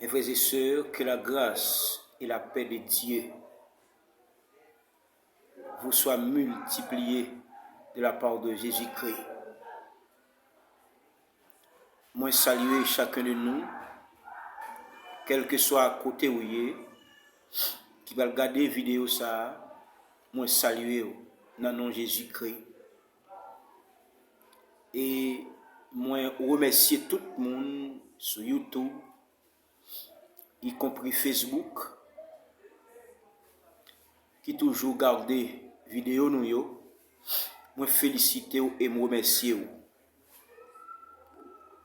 Mes frères et sœurs, que la grâce et la paix de Dieu vous soient multipliées de la part de Jésus-Christ. Moi saluer chacun de nous, quel que soit à côté où il est, qui va regarder la vidéo ça, moi saluer dans le nom de Jésus-Christ. Et moi remercier tout le monde sur YouTube, y compris Facebook, qui toujours garde vidéo nous yo. Moi féliciter et me remercier.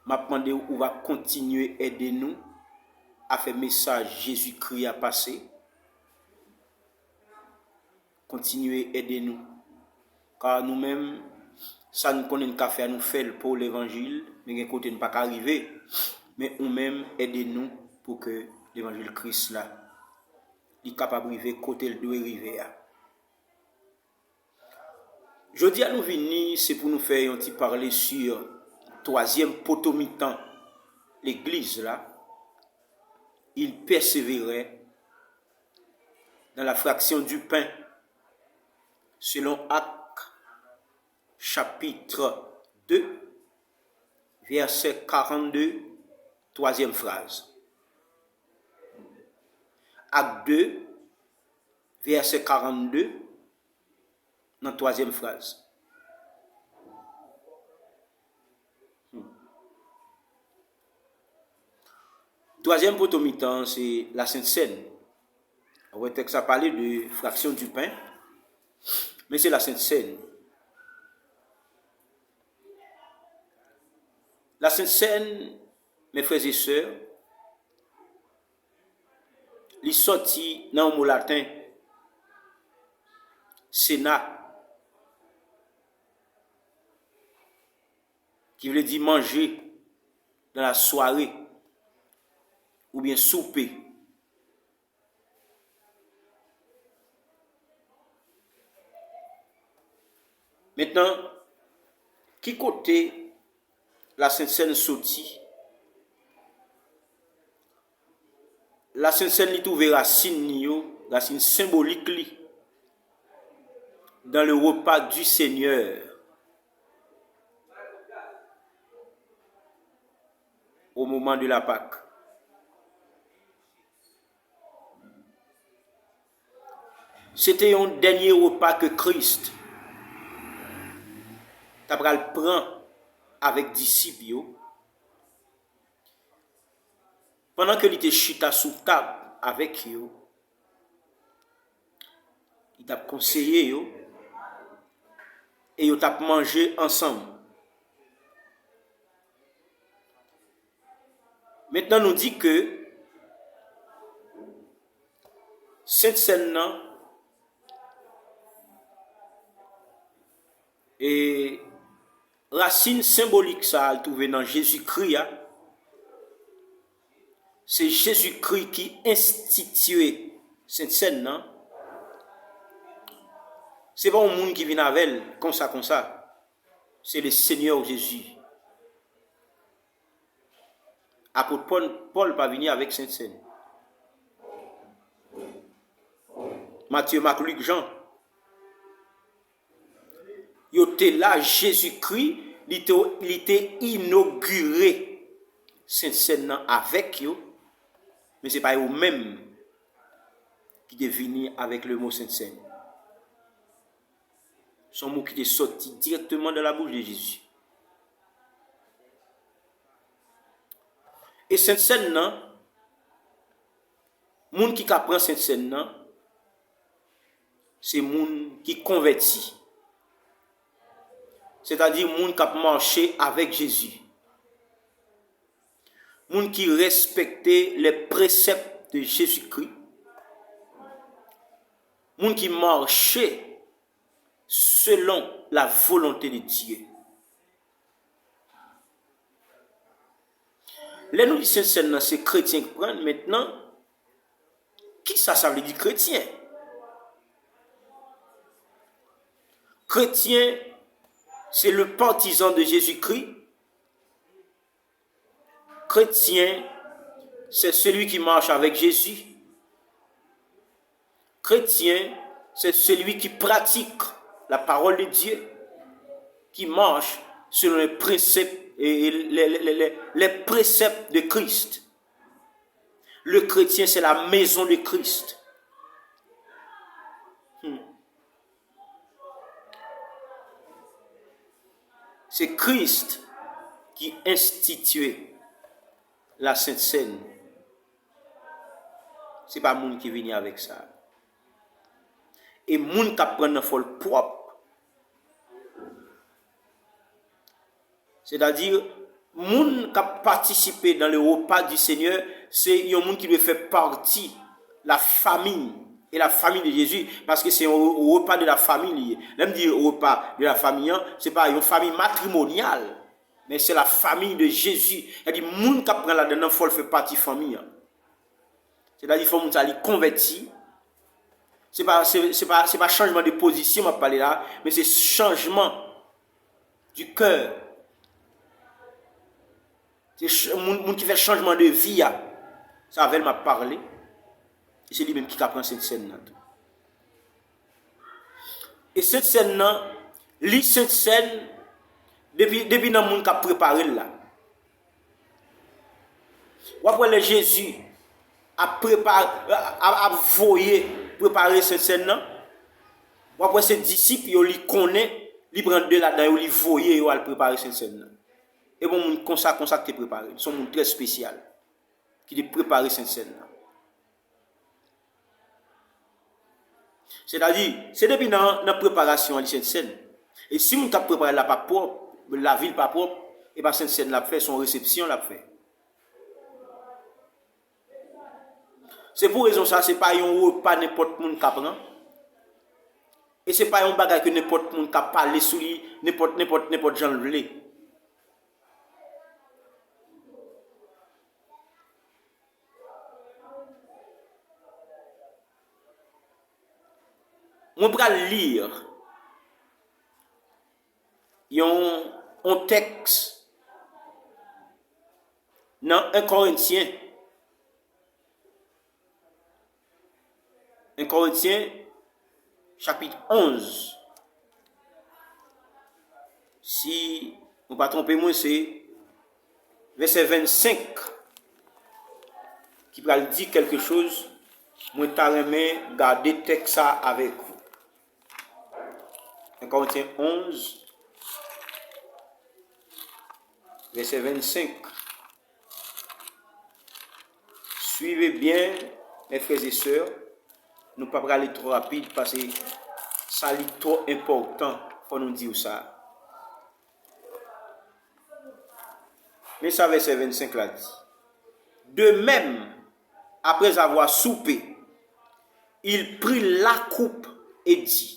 M'a demandé ou va continuer à aider nous à faire message Jésus-Christ à passer. Continuer à aider nous. Car nous-mêmes, ça nous connaît qu'à faire nous faire pour l'évangile, mais d'un côté ne pas arriver. Mais nous-mêmes aider nous pour que l'évangile Christ là, il est capable d'arriver côté le doit arriver. Je dis à nous venir, c'est pour nous faire un petit parler sur troisième potomitan, l'église là, il persévérait dans la fraction du pain, selon Actes chapitre 2, verset 42, troisième phrase. Acte 2, verset 42, dans la troisième phrase. Troisième potomitan, c'est la Sainte Seine. On va texte à parler de fraction du pain, mais c'est la Sainte Seine. La Sainte Seine, mes frères et sœurs, il sorti dans le mot latin Sénat, qui veut dire manger dans la soirée ou bien souper. Maintenant, qui côté la Sainte Seine sorti? La Sainte Seine li trouve racine symbolique li, dans le repas du Seigneur. Au moment de la Pâque. C'était un dernier repas que Christ prend avec disciples. Pendant que il était chita sous table avec eux, il t'a conseillé et ils t'a mangé ensemble. Maintenant, nous dit que cette scène et racine symbolique ça a trouvé dans Jésus-Christ. C'est Jésus-Christ qui institué cette scène. C'est pas un monde qui vient avec elle comme ça. C'est le Seigneur Jésus. Apôtre Paul pas venir avec cette scène. Matthieu, Marc, Luc, Jean. Il était là, Jésus-Christ, il était inauguré cette scène avec eux, mais ce n'est pas eux-mêmes qui est venu avec le mot Sainte Seine. Son mot qui est sorti directement de la bouche de Jésus. Et Sainte Seine, moun qui apprend Sainte Seine, c'est moun qui convertit. C'est-à-dire moun qui a marché avec Jésus. Moun qui respectait les préceptes de Jésus-Christ. Moun qui marchait selon la volonté de Dieu. Les nous disons c'est chrétien qui prennent maintenant. Qui ça veut dire chrétien? Chrétien, c'est le partisan de Jésus-Christ. Chrétien, c'est celui qui marche avec Jésus. Chrétien, c'est celui qui pratique la parole de Dieu, qui marche selon les préceptes, et les préceptes de Christ. Le chrétien, c'est la maison de Christ. C'est Christ qui instituait la Sainte Seine. Ce n'est pas le monde qui vient avec ça. Et le monde qui prend un folle propre. C'est-à-dire, le monde qui a participé dans le repas du Seigneur, c'est un monde qui doit faire partie de la famille. Et la famille de Jésus, parce que c'est un repas de la famille. Même dire repas de la famille, ce n'est pas une famille matrimoniale, mais c'est la famille de Jésus. C'est-à-dire, le monde qui prend là-dedans, il faut faire partie de la famille. C'est-à-dire, il faut que nous convertir. Ce n'est pas changement de position, je vais parler là, mais c'est changement du cœur. C'est le monde qui fait changement de vie. Ça avait m'a parlé. Et c'est lui-même qui apprend cette scène-là. Et cette scène-là, cette scène, depuis dans le monde qui a préparé là. Ou après Jésus a préparé cette scène-là. Ou après ses disciples, ils connaissent, ils prennent de là-dedans, ils voyaient, ils préparer cette scène-là. Et bon, monde comme ça qui est préparé. Ils sont monde très spécial qui a préparé cette scène-là. C'est-à-dire, c'est depuis dans la préparation de cette scène. Et si on a préparé la pas propre, la ville pas propre, et bien cette scène l'a fait, son réception l'a fait. C'est pour raison ça, c'est pas un repas n'importe monde qui prend. Et c'est pas un bagage que n'importe monde qui parler sous lui, n'importe gens le voulait. On va lire un texte dans 1 Corinthiens. 1 Corinthiens, chapitre 11. Si on ne va pas tromper, moi, c'est verset 25 qui va dire quelque chose. Moi, t'arrêter garder le texte avec vous. 1 Corinthiens 11, verset 25. Suivez bien, mes frères et sœurs. Nous ne pouvons pas aller trop rapide parce que ça est trop important pour nous dire ça. Mais ça, verset 25 là dit. De même, après avoir soupé, il prit la coupe et dit,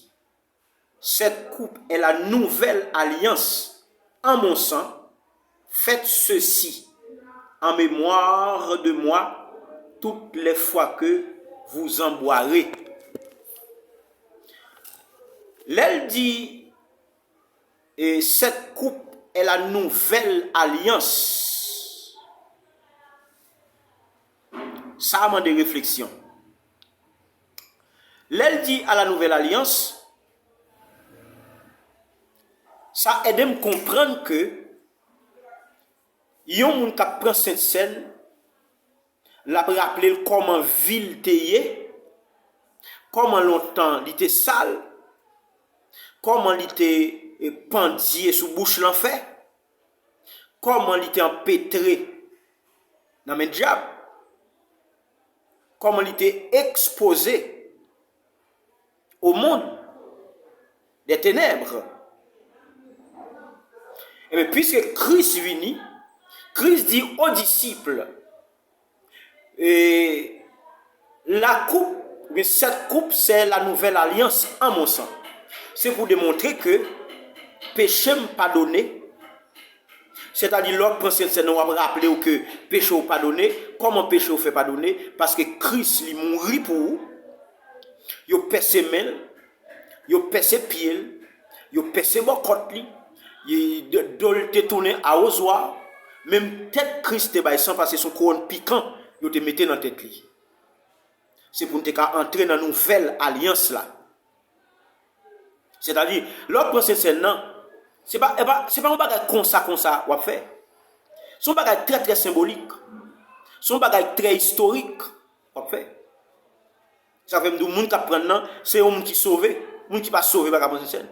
cette coupe est la nouvelle alliance en mon sang. Faites ceci en mémoire de moi toutes les fois que vous en boirez. L'elle dit, et cette coupe est la nouvelle alliance. Ça amène des réflexions. L'elle dit à la nouvelle alliance, ça aide à me comprendre que yon moun k'ap prend cette scène, l'a rappelé comment ville était, comment longtemps il était sale, comment il était pendier sous bouche l'enfer, comment il était empêtré dans mes diables, comment il était exposé au monde des ténèbres. Et bien, puisque Christ vient, Christ dit aux disciples, et la coupe, mais cette coupe, c'est la nouvelle alliance en mon sang. C'est pour démontrer que péché me pardonné, c'est-à-dire l'autre principe, c'est nous rappeler que péché ou pardonné, comment péché ou fait pardonner, parce que Christ lui mourit pour vous, il pèse ses mains, il pèse ses pieds, il pèse ses bocottes, il doit tourner à osoir, même tête Christ est sans passer son couronne piquant yo te mette dans tête li. C'est pour nous entrer dans une nouvelle alliance là. C'est-à-dire, l'autre prend cette scène là, c'est pas un bagage comme ça ou à faire. C'est un bagage très très symbolique. C'est un bagage très historique ou à faire. Ça fait que les gens qui apprennent, c'est un monde qui sauve, les gens qui pas sauvé par cette scène.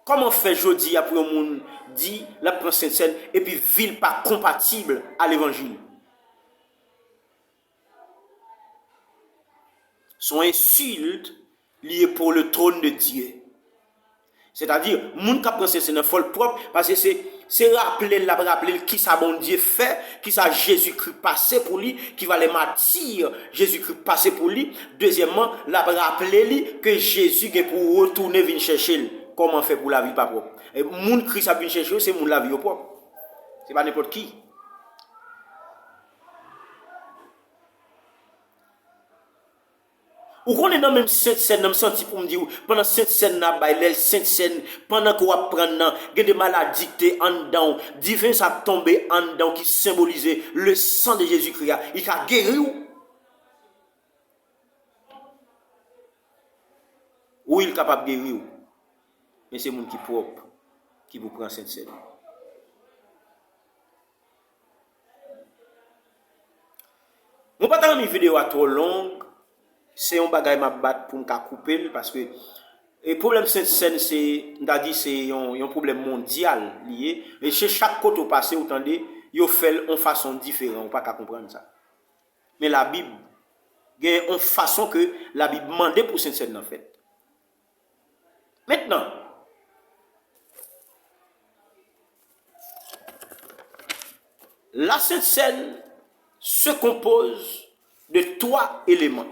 Comment fait jodi après un monde dit la prend cette scène et puis ville pas compatible à l'évangile? Son insulte liée pour le trône de Dieu. C'est-à-dire, moun qui prend cette scène folle propre parce que c'est rappeler qui ça bon Dieu fait, qui ça Jésus-Christ passé pour lui, qui va les martyrs Jésus-Christ passé pour lui. Deuxièmement, la rappeler lui que Jésus est pour retourner venir chercher comment faire pour la vie pas propre. Et moun Christ a vient chercher, c'est moun la vie propre. C'est pas n'importe qui. Ou qu'on est dans même cette scène, dans senti pour me dire, pendant cette scène là, cette scène, pendant qu'on va prendre, il y a des maladies qui sont en dedans, divin ça tombé en dedans, qui symbolisait le sang de Jésus-Christ, il a guéri ou il est capable de guérir. Mais c'est le monde qui est propre, qui vous prend cette scène. Je ne vais pas faire une vidéo trop longue. C'est un bagage m'a battre pour me couper parce que le problème cette scène c'est un problème mondial lié et chez chaque côté au passé vous entendez yo fait en façon différente on pas qu'à comprendre ça mais la Bible il y a une façon que la Bible demande pour cette scène en fait. Maintenant la Sainte Seine se compose de 3 éléments.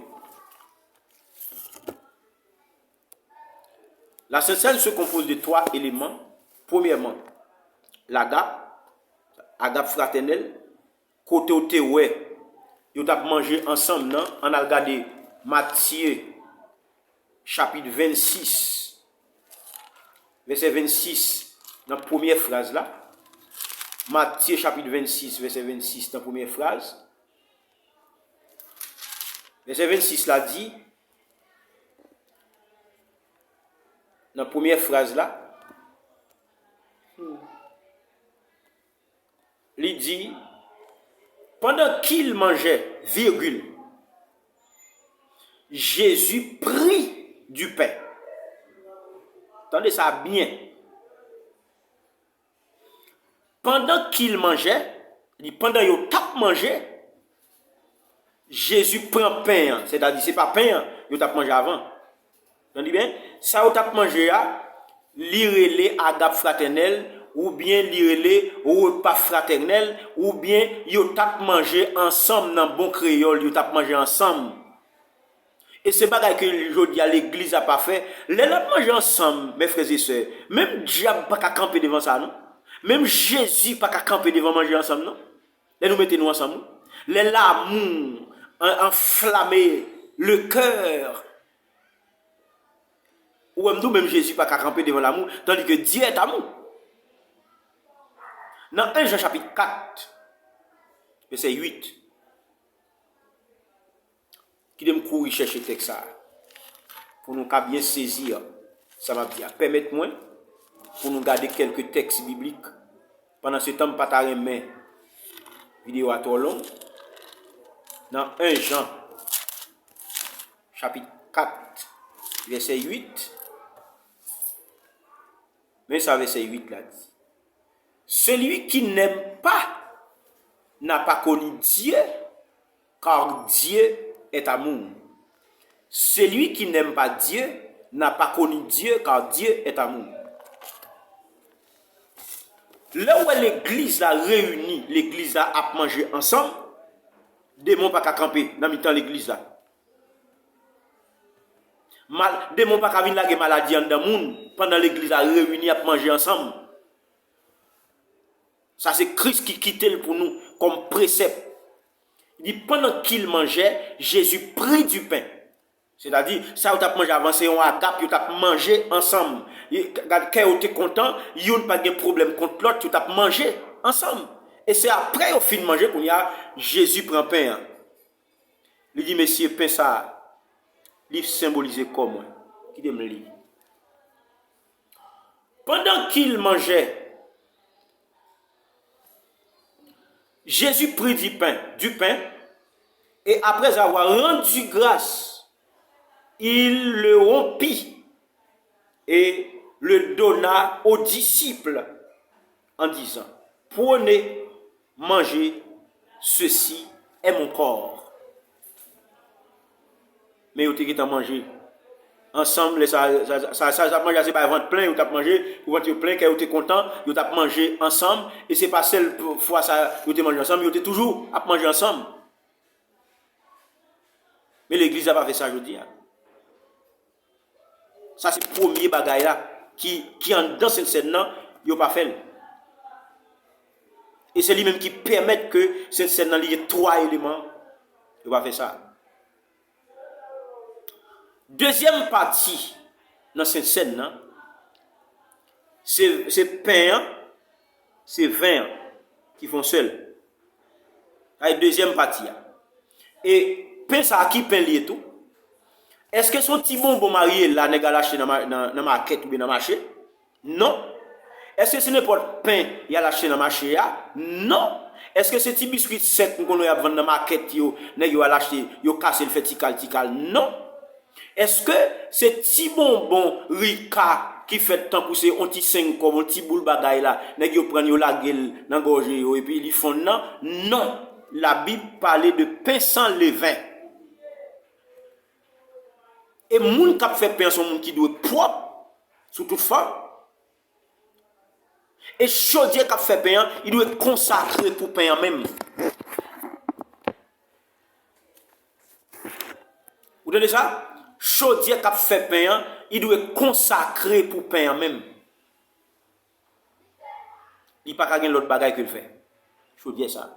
La Sainte Seine se compose de 3 éléments. Premièrement, l'agape fraternelle, côté où tu es, vous avez mangé ensemble, non? On a regardé Matthieu, chapitre 26, verset 26, dans la première phrase là. Matthieu, chapitre 26, verset 26, dans la première phrase. Verset 26 là dit, dans la première phrase là, il dit, pendant qu'il mangeait, virgule, Jésus prit du pain. Attendez ça bien. Pendant qu'il mangeait, pendant qu'il tape manger, Jésus prend pain. C'est-à-dire, ce n'est pas pain, il tape manger avant. Vous entendez bien? Ça, il tape manger, l'irélé agape fraternel, ou bien l'irélé repas fraternel, ou bien il tape manger ensemble dans bon créole, il tape manger ensemble. Et c'est pas que aujourd'hui l'église n'a pas fait. Les gens mangent ensemble, mes frères et sœurs. Même diable pas qu'à camper devant ça, non? Même Jésus pas qu'à camper devant manger ensemble, non? Les nous mettons nous ensemble. Les l'amour enflammé, le cœur. Ou même Jésus pas qu'à camper devant l'amour, tandis que Dieu est amour. Dans 1 Jean chapitre 4, verset 8, qui me courir chercher le texte ça pour nous bien saisir ça m'a bien. Permettez-moi pour nous garder quelques textes bibliques pendant ce temps pas ta main vidéo à trop long. Dans 1 Jean chapitre 4 verset 8, mais ça verset 8 là dit, celui qui n'aime pas n'a pas connu Dieu, car Dieu est amour. Celui qui n'aime pas Dieu n'a pas connu Dieu, car Dieu est amour. Là où l'église a réuni, l'église a mangé ensemble, démon pas qu'à camper dans mi-temps l'église là. Démon pas qu'à venir la maladie en dans monde pendant l'église a réuni à manger ensemble. Ça c'est Christ qui quittait pour nous comme précepte. Il dit pendant qu'il mangeait, Jésus prit du pain. C'est-à-dire, ça, vous avez mangé avant, c'est un agape, vous avez mangé ensemble. Quand vous êtes content, vous n'avez pas de problème contre l'autre, vous avez mangé ensemble. Et c'est après, au fin de manger, qu'on y a Jésus prend pain. Il dit, messieurs, pain ça, il symbolisé comme moi. Qui me le dit? Pendant qu'il mangeait, Jésus prit du pain, et après avoir rendu grâce, il le rompit et le donna aux disciples en disant, prenez, mangez, ceci est mon corps. Mais vous avez mangé ensemble, ça mange, c'est pas ventre plein, vous avez mangé, vous avez plein, vous êtes content, vous avez mangé ensemble, et c'est pas seule fois ça, vous avez mangé ensemble, vous avez toujours à manger ensemble. Mais l'église n'a pas fait ça aujourd'hui. Ça, c'est le premier bagage là qui dans cette scène-là, il n'a pas fait. Et c'est lui-même qui permet que cette scène-là, il y ait trois éléments. Il va faire ça. Deuxième partie dans cette scène-là, c'est pain, c'est vin qui font seul. La deuxième partie. Et pain, ça qui pain lié tout. Est-ce que son petit bonbon marié là n'est pas lâché dans la market ou bien dans le marché? Non. Est-ce que ce n'est pas le pain qu'il a lâché dans le marché? Non. Est-ce que ce petit biscuit sec qu'on a vendu dans la market, il a lâché, il a cassé le fait tical? Non. Est-ce que ce petit bonbon Rika qui fait tant pousser un petit 5 comme un petit boule bagaille là, il prend la gueule dans la gorge et puis ils font non? Non. La Bible parlait de pain sans levain. Et moun qui fait pain sont moun qui doit propre sous toute forme. Et chaudier qui fait pain, il doit être consacré pour pain même. Vous entendez ça? Chaudier qui fait pain, il doit être consacré pour pain même. Il n'y a pas qu'à l'autre bagaille qu'il fait. Chaudier ça.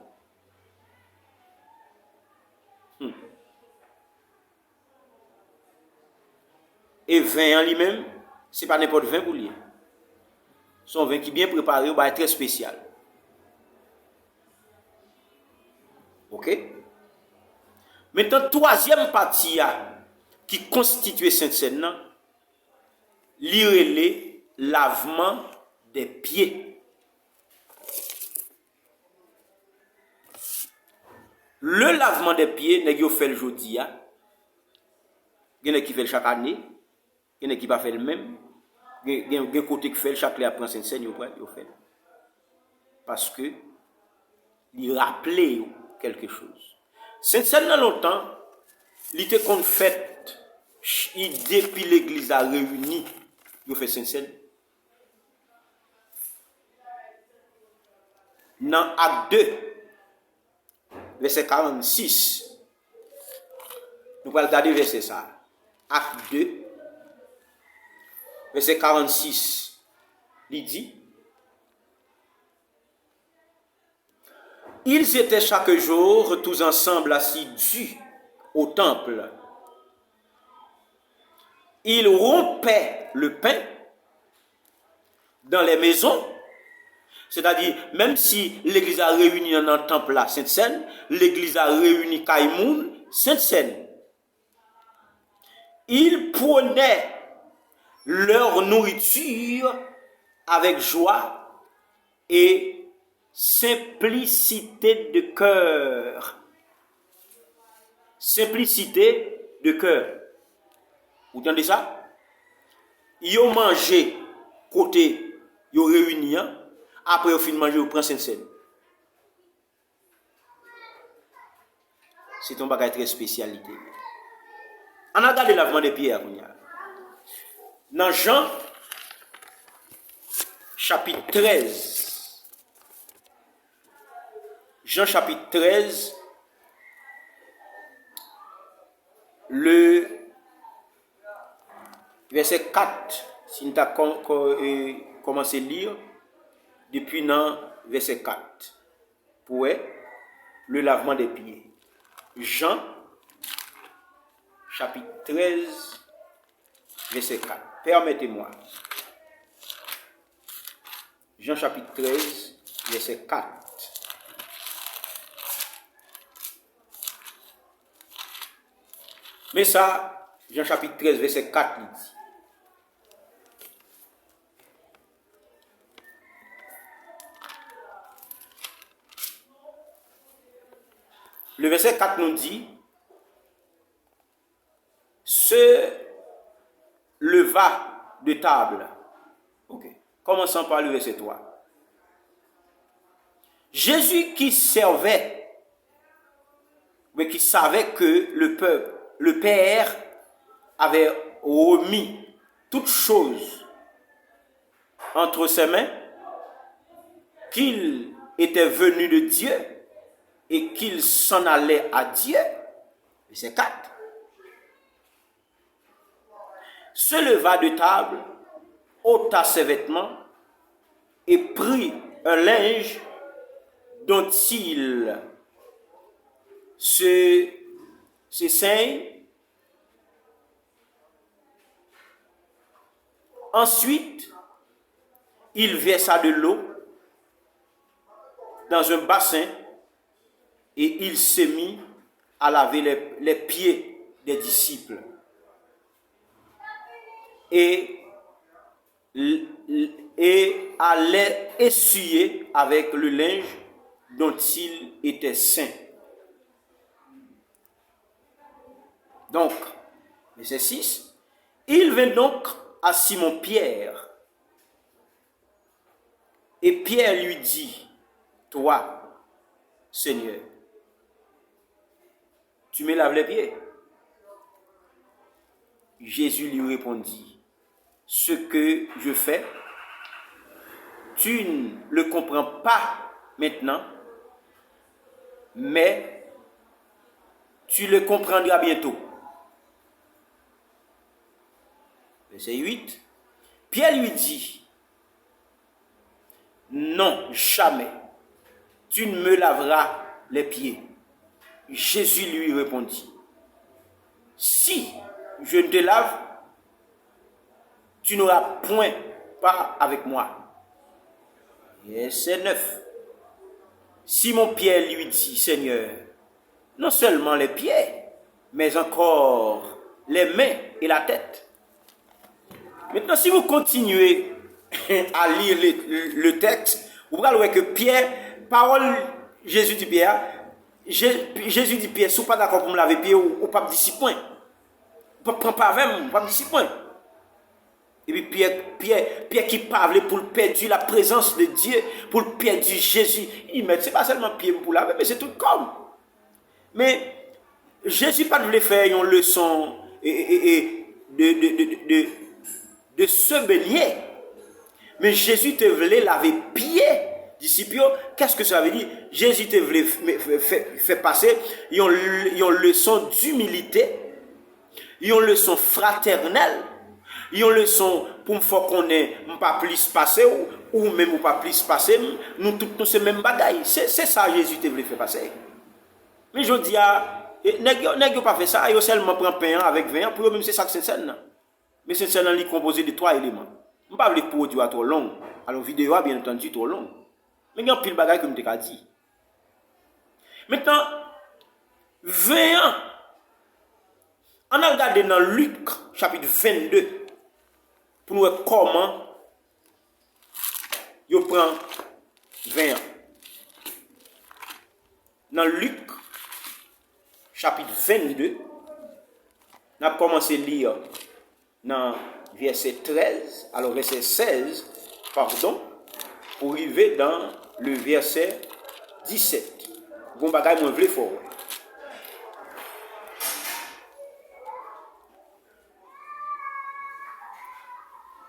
Et vin en lui-même, ce n'est pas n'importe vin pour lui. Son vin qui est bien préparé, va être très spécial. Ok? Maintenant, troisième partie qui constitue cette scène, les lavement des pieds. Le lavement des pieds, n'est-ce qu'il fait le jeudi, il y en a qui fait chaque année, il y en a qui pas fait le même. Il y a un côté qui fait chaque année après cette scène, il fait. Parce que il rappelait quelque chose. Cette scène dans longtemps, il était qu'on fait, depuis l'église a réuni, il fait cette scène. Dans Acte 2, verset 46, nous allons regarder verset ça. Acte 2, verset 46, il dit, ils étaient chaque jour tous ensemble assidus au temple. Ils rompaient le pain dans les maisons. C'est-à-dire, même si l'église a réuni dans le temple là, Sainte-Seine, l'église a réuni Kaimoun, Sainte-Seine. Ils prenaient leur nourriture avec joie et simplicité de cœur. Simplicité de cœur. Vous entendez ça? Ils ont mangé côté, ils ont réuni, après au fin de manger, ils prennent Sainte-Seine. C'est un bagage très spécialité. On a regardé le lavement des pieds à Kounia. Dans Jean, chapitre 13. Jean, chapitre 13. Le verset 4. Si nous avons commencé à lire, depuis dans verset 4. Pour le lavement des pieds. Jean, chapitre 13, verset 4. Permettez-moi. Jean chapitre 13, verset 4. Mais ça, Jean chapitre 13, verset 4, il dit. Le verset 4 nous dit, se leva de table. Ok. Commençons par le verset 3. Jésus qui servait, mais qui savait que le Père avait remis toutes choses entre ses mains, qu'il était venu de Dieu et qu'il s'en allait à Dieu. Verset 4. Se leva de table, ôta ses vêtements et prit un linge dont il se saigne. Ensuite, il versa de l'eau dans un bassin et il se mit à laver les pieds des disciples et à les essuyer avec le linge dont il était saint. Donc, verset 6, il vint donc à Simon-Pierre et Pierre lui dit, toi, Seigneur, tu me laves les pieds? Jésus lui répondit, ce que je fais, tu ne le comprends pas maintenant, mais tu le comprendras bientôt. Verset 8. Pierre lui dit, non, jamais, tu ne me laveras les pieds. Jésus lui répondit, si je ne te lave, tu n'auras point part avec moi. Verset 9. Simon-Pierre lui dit, Seigneur, non seulement les pieds, mais encore les mains et la tête. Maintenant, si vous continuez à lire le texte, vous allez voir que Pierre, parole Jésus dit Pierre, Jésus dit Pierre, si vous n'êtes pas d'accord pour me laver les pieds, ou pas me dire 6 points. Vous ne prenez pas avec moi, pas me dire 6 points. Et puis Pierre qui parle pour perdre la présence de Dieu, pour perdre Jésus, il met, c'est pas seulement Pierre pour laver, mais c'est tout comme. Mais Jésus pas voulu faire une leçon de se baigner. Mais Jésus te voulait laver pieds. Disciples, qu'est-ce que ça veut dire? Jésus te voulait faire passer une leçon d'humilité, une leçon fraternelle, une leçon pour me faire qu'on n'est pas plus passé ou même pas plus passé, nous tous ces mêmes bagailles. C'est ça Jésus te voulait faire passer. Mais je dis, n'est-ce pas fait ça, il seulement prend pain avec vin, pour même c'est ça que c'est scène. Mais cette scène est composée de 3 éléments. Je ne vais pas le produire trop long. Alors, la vidéo a bien entendu trop long. Mais il y a un pile de bagaille comme je t'ai dit. Maintenant, 20 ans. On a regardé dans Luc, chapitre 22, pour nous voir comment il prend 20 ans. Dans Luc, chapitre 22, on a commencé à lire dans verset 13, alors verset 16, pardon, pour arriver dans le verset 17. Bon bagay moi vle fort.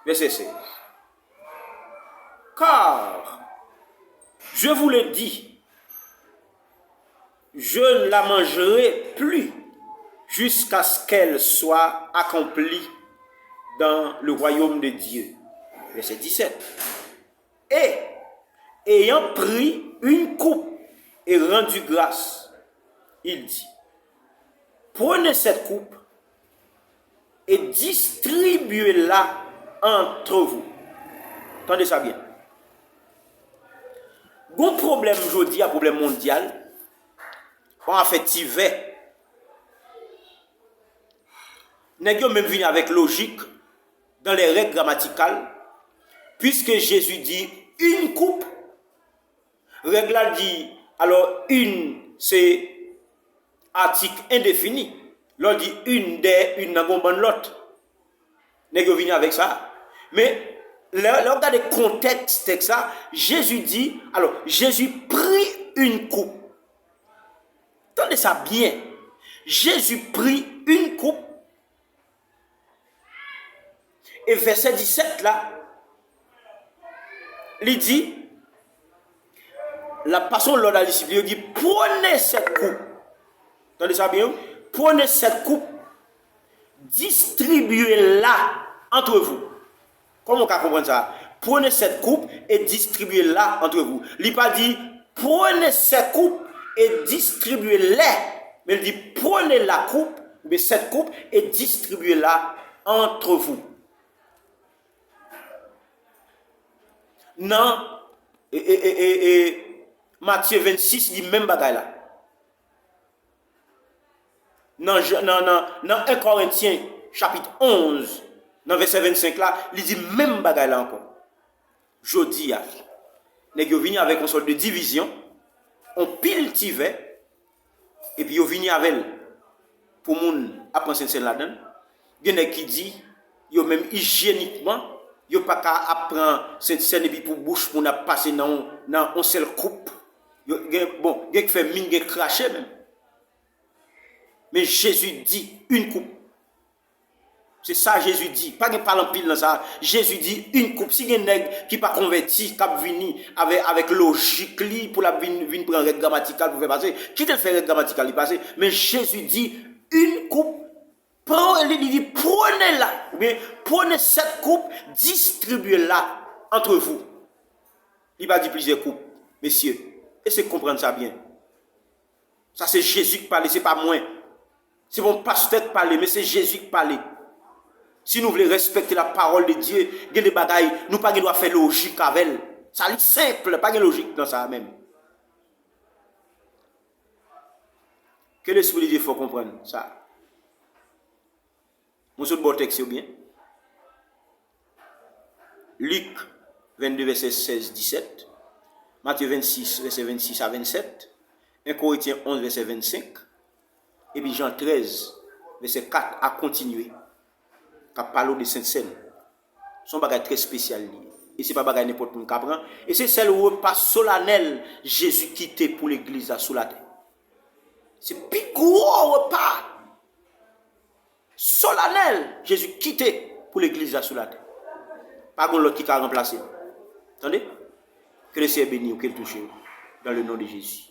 Verset 16. Car, je vous le dis, je ne la mangerai plus jusqu'à ce qu'elle soit accomplie dans le royaume de Dieu. Verset 17. Et, ayant pris une coupe et rendu grâce, il dit, prenez cette coupe et distribuez-la entre vous. Entendez ça bien. Bon problème aujourd'hui, un problème mondial, en fait, il va. N'est-ce même venu avec logique dans les règles grammaticales, puisque Jésus dit une coupe, règle là dit, alors une c'est article indéfini, l'autre dit une des, une n'a pas l'autre. N'est-ce venu avec ça? Mais regardez le contexte de ça, Jésus dit, alors Jésus prit une coupe. Entendez ça bien. Jésus prit une coupe. Et verset 17 là, il dit, la passion de la discipline, il dit, prenez cette coupe. Entendez ça bien? Prenez cette coupe, distribuez-la entre vous. Comment on peut comprendre ça? Prenez cette coupe et distribuez-la entre vous. Il n'a pas dit, prenez cette coupe et distribuez-la. Mais il dit, prenez la coupe, mais cette coupe, et distribuez-la entre vous. Non, Matthieu 26 dit même bagaille là. Dans 1 Corinthiens chapitre 11, dans verset 25 là, il dit même bagaille là encore. Jodi a, nèg yo vini avec une sorte de division, on pile tivet, et puis yo vini avec pour moun apprendre saint là-dedans. Gen qui dit yo même hygiéniquement yo pas qu'à apprendre cette scène et puis pour bouche pour n'a passer dans on seul coupe. Bon, gen qui fait mine gen cracher même. Mais Jésus dit une coupe. C'est ça Jésus dit. Pas qu'il parle en pile dans ça. Jésus dit une coupe. Si il y a un nègre qui pas converti, qui a venu avec logique pour la venir prendre règle grammaticale pour faire passer, qui te fait règle grammaticale passer? Mais Jésus dit une coupe. Il dit prenez-la. Ou bien prenez cette coupe, distribuez-la entre vous. Il va dire plusieurs coupes. Messieurs, essayez de comprendre ça bien. Ça c'est Jésus qui parle, c'est pas moi. C'est mon pasteur qui parle, mais c'est Jésus qui parle. Si nous voulons respecter la parole de Dieu, il y a des bagailles, nous pas doit faire logique avec elle. Ça est simple, pas de logique dans ça même. Que l'Esprit de Dieu faut comprendre ça. Mon seul bon texte bien. Luc 22 verset 16-17, Matthieu 26 verset 26 à 27, 1 Corinthiens 11 verset 25, et puis Jean 13 verset 4 à continuer. Qui parle de Sainte-Seine. Son bagage très spécial. Et ce n'est pas bagage n'importe qui apprend. Et c'est celle où repas solennel Jésus quitté pour l'église sous la terre. C'est plus gros repas solennel Jésus quitté pour l'église sous la terre. Pas l'autre qui a remplacé. Attendez? Que le Seigneur bénisse ou qu'il touche dans le nom de Jésus.